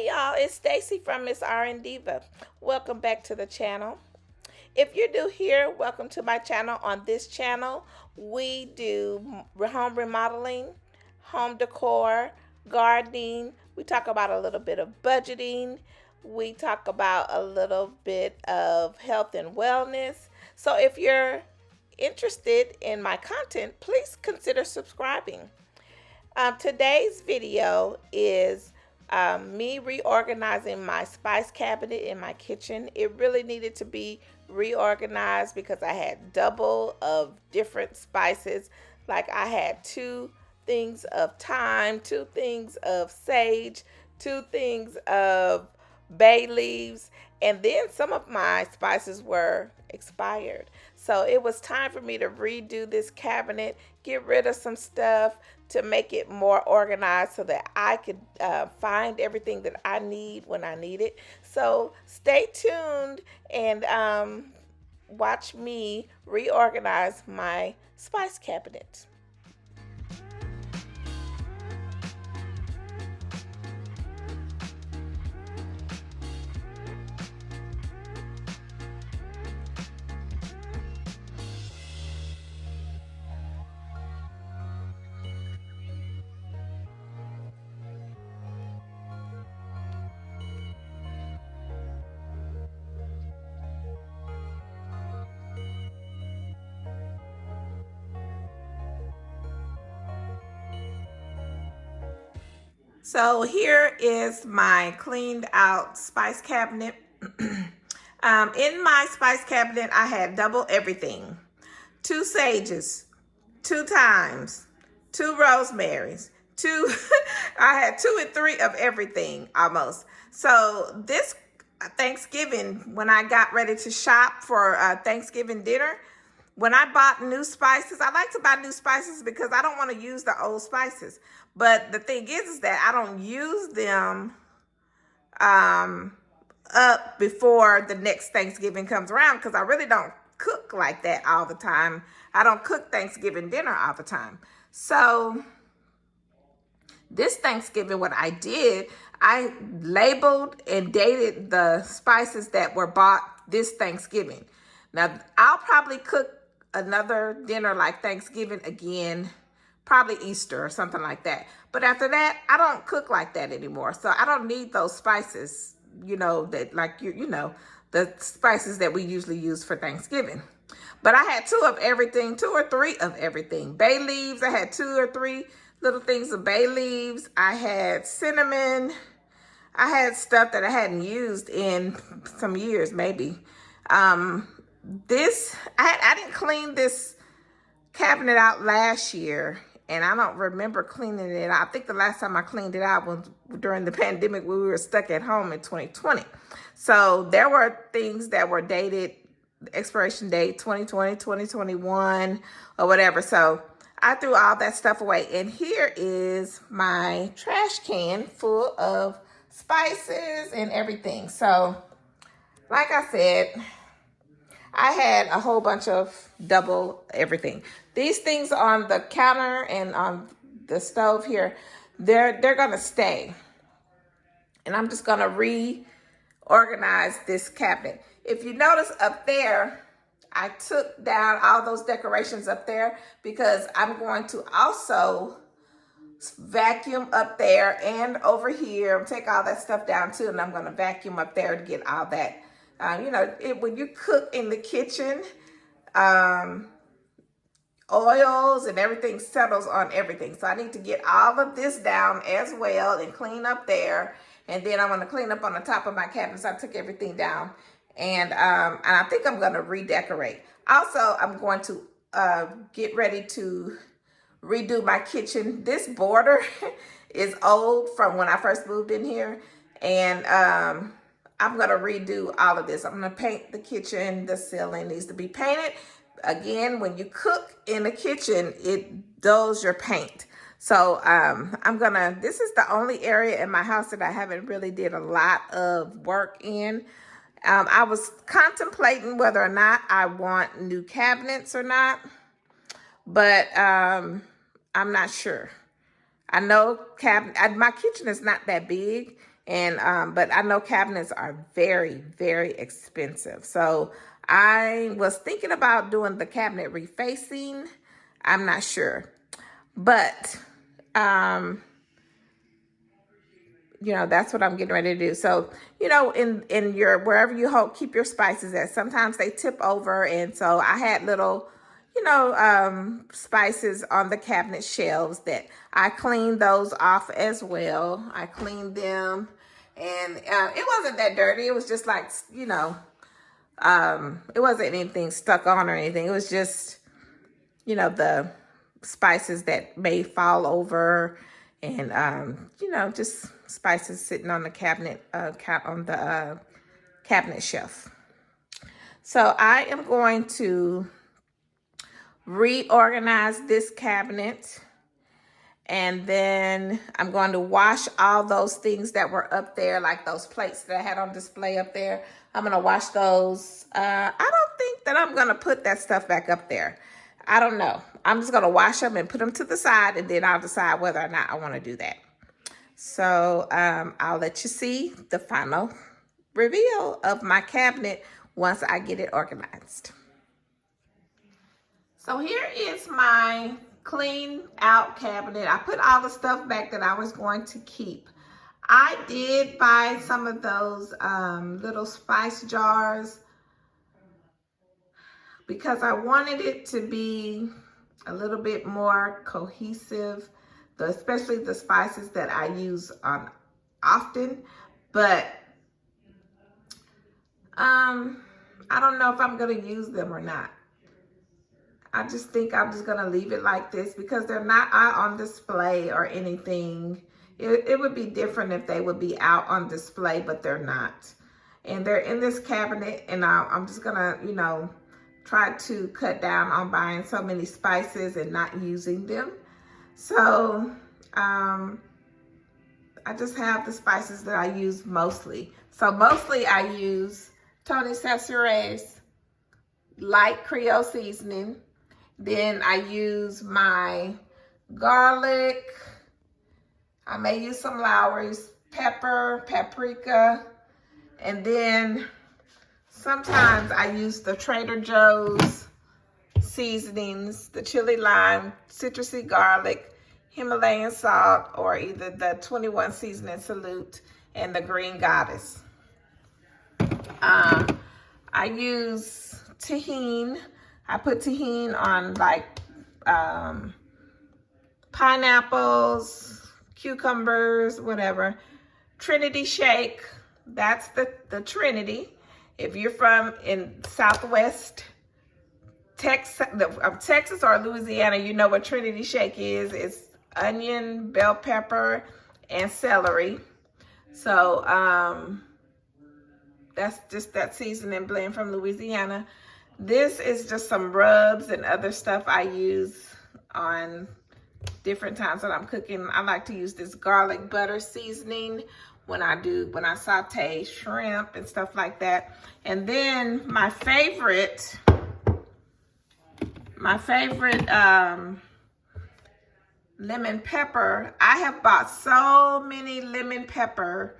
Hey y'all, it's Stacy from Miss R and Diva. Welcome back to the channel. If you're new here, welcome to my channel. On this channel, we do home remodeling, home decor, gardening. We talk about a little bit of budgeting. We talk about a little bit of health and wellness. So if you're interested in my content, please consider subscribing. Today's video is me reorganizing my spice cabinet in my kitchen. It really needed to be reorganized because I had double of different spices. Like I had 2 things of thyme, 2 things of sage, 2 things of bay leaves, and then some of my spices were expired. So it was time for me to redo this cabinet, get rid of some stuff to make it more organized so that I could find everything that I need when I need it. So stay tuned and watch me reorganize my spice cabinet. So here is my cleaned out spice cabinet. In my spice cabinet, I had double everything. 2 sages, 2 thymes, 2 rosemaries, 2, I had 2 and 3 of everything almost. So this Thanksgiving, when I got ready to shop for Thanksgiving dinner, when I bought new spices, I like to buy new spices because I don't want to use the old spices. But the thing is that I don't use them up before the next Thanksgiving comes around because I really don't cook like that all the time. I don't cook Thanksgiving dinner all the time. So this Thanksgiving, what I did, I labeled and dated the spices that were bought this Thanksgiving. Now, I'll probably cook another dinner like Thanksgiving again, probably Easter or something like that. But after that, I don't cook like that anymore. So I don't need those spices, that like, the spices that we usually use for Thanksgiving. But I had 2 of everything, 2 or 3 of everything. Bay leaves, I had 2 or 3 little things of bay leaves. I had cinnamon. I had stuff that I hadn't used in some years, maybe. I didn't clean this cabinet out last year, and I don't remember cleaning it out. I think the last time I cleaned it out was during the pandemic when we were stuck at home in 2020. So there were things that were dated, expiration date 2020, 2021, or whatever. So I threw all that stuff away. And here is my trash can full of spices and everything. So like I said, I had a whole bunch of double everything. These things on the counter and on the stove here, they're gonna stay. And I'm just gonna reorganize this cabinet. If you notice up there, I took down all those decorations up there because I'm going to also vacuum up there and over here. Take all that stuff down too, and I'm gonna vacuum up there to get all that. When you cook in the kitchen, oils and everything settles on everything. So I need to get all of this down as well and clean up there. And then I'm going to clean up on the top of my cabinet. So I took everything down. And I think I'm going to redecorate. Also, I'm going to get ready to redo my kitchen. This border is old from when I first moved in here. And I'm going to redo all of this. I'm going to paint the kitchen. The ceiling needs to be painted. Again, when you cook in the kitchen, it dulls your paint. So this is the only area in my house that I haven't really did a lot of work in. I was contemplating whether or not I want new cabinets or not, but I'm not sure. I know my kitchen is not that big, And but I know cabinets are very, very expensive. So I was thinking about doing the cabinet refacing. I'm not sure. But you know, that's what I'm getting ready to do. So, you know, in your, wherever you keep your spices at, sometimes they tip over. And so I had little, you know, spices on the cabinet shelves that I cleaned those off as well. I cleaned them, and it wasn't that dirty. It was just like, you know, it wasn't anything stuck on or anything. It was just, you know, the spices that may fall over, and you know, just spices sitting on the cabinet, cabinet shelf. So I am going to reorganize this cabinet, and then I'm going to wash all those things that were up there, like those plates that I had on display up there. I'm going to wash those. I don't think that I'm going to put that stuff back up there. I don't know. I'm just going to wash them and put them to the side, and then I'll decide whether or not I want to do that. So I'll let you see the final reveal of my cabinet once I get it organized. So here is my clean out cabinet. I put all the stuff back that I was going to keep. I did buy some of those little spice jars because I wanted it to be a little bit more cohesive, especially the spices that I use on often. But I don't know if I'm going to use them or not. I just think I'm just going to leave it like this because they're not out on display or anything. It would be different if they would be out on display, but they're not. And they're in this cabinet, and I'm just going to, you know, try to cut down on buying so many spices and not using them. So I just have the spices that I use mostly. So mostly I use Tony Chachere's light Creole seasoning. Then I use my garlic. I may use some Lawry's pepper, paprika, and then sometimes I use the Trader Joe's seasonings, the chili lime, citrusy garlic, Himalayan salt, or either the 21 seasoning salute and the green goddess. I use tahini. I put tahini on like pineapples, cucumbers, whatever. Trinity shake, that's the Trinity. If you're from in Southwest Texas or Louisiana, you know what Trinity shake is. It's onion, bell pepper, and celery. So that's just that seasoning blend from Louisiana. This is just some rubs and other stuff I use on different times that I'm cooking. I like to use this garlic butter seasoning when I saute shrimp and stuff like that. And then my favorite lemon pepper. I have bought so many lemon pepper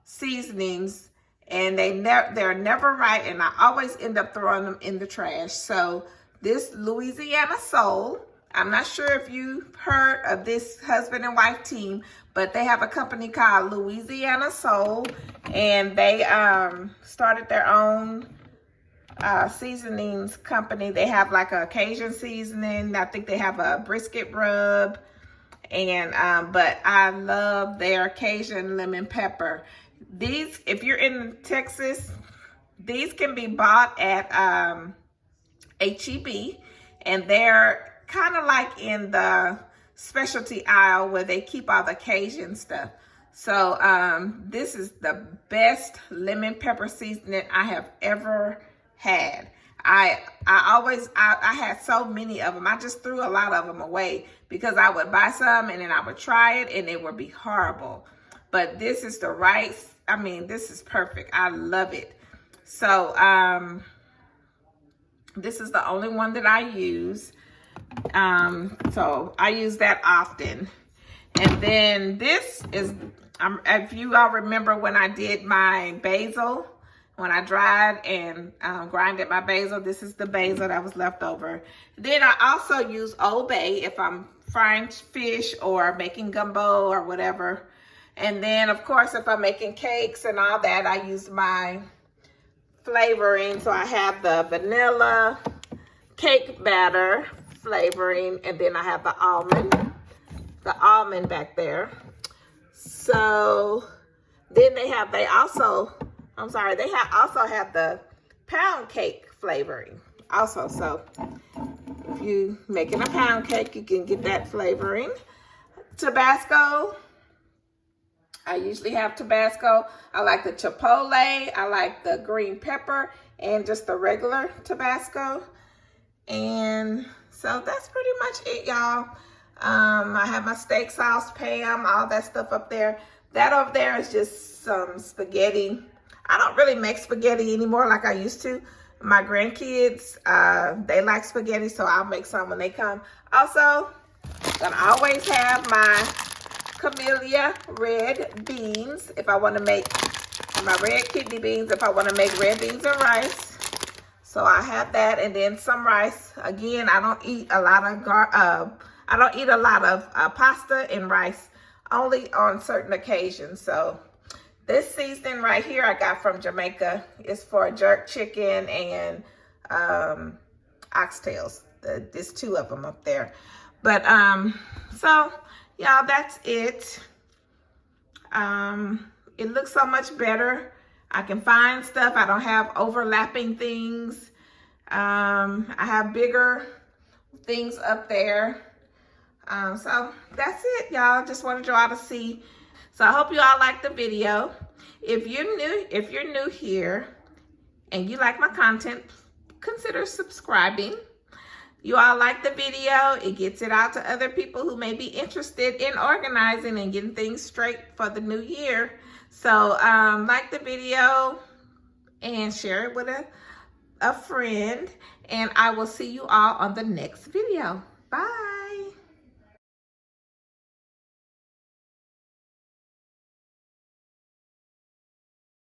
seasonings, and they're never right, and I always end up throwing them in the trash. So this Louisiana Soul, I'm not sure if you've heard of this husband and wife team, but they have a company called Louisiana Soul, and they started their own seasonings company. They have like a Cajun seasoning. I think they have a brisket rub, and but I love their Cajun lemon pepper. These, if you're in Texas, these can be bought at HEB, and they're kind of like in the specialty aisle where they keep all the Cajun stuff. So this is the best lemon pepper seasoning I have ever had. I had so many of them. I just threw a lot of them away because I would buy some and then I would try it and it would be horrible. But this is the right, I mean, this is perfect. I love it. So this is the only one that I use. So I use that often. And then this is if you all remember when I did my basil, when I dried and grinded my basil, this is the basil that was left over. Then I also use Old Bay if I'm frying fish or making gumbo or whatever. And then, of course, if I'm making cakes and all that, I use my flavoring. So I have the vanilla cake batter flavoring, and then I have the almond back there. So then they also have the pound cake flavoring also. So if you making a pound cake, you can get that flavoring. Tabasco, I usually have Tabasco. I like the chipotle, I like the green pepper, and just the regular Tabasco. And so that's pretty much it, y'all. I have my steak sauce, Pam, all that stuff up there. That over there is just some spaghetti. I don't really make spaghetti anymore like I used to. My grandkids, they like spaghetti, so I'll make some when they come. Also, gonna always have my Camellia red beans if I want to make my red kidney beans, if I want to make red beans and rice. So I have that, and then some rice. Again, I don't eat a lot of pasta and rice, only on certain occasions. So this seasoning right here I got from Jamaica is for jerk chicken and oxtails. There's 2 of them up there. But so y'all, that's it. It looks so much better. I can find stuff. I don't have overlapping things. I have bigger things up there. So that's it, y'all. Just wanted y'all to see. So I hope you all liked the video. If you're new here and you like my content, consider subscribing. You all like the video. It gets it out to other people who may be interested in organizing and getting things straight for the new year. So like the video and share it with a friend. And I will see you all on the next video. Bye.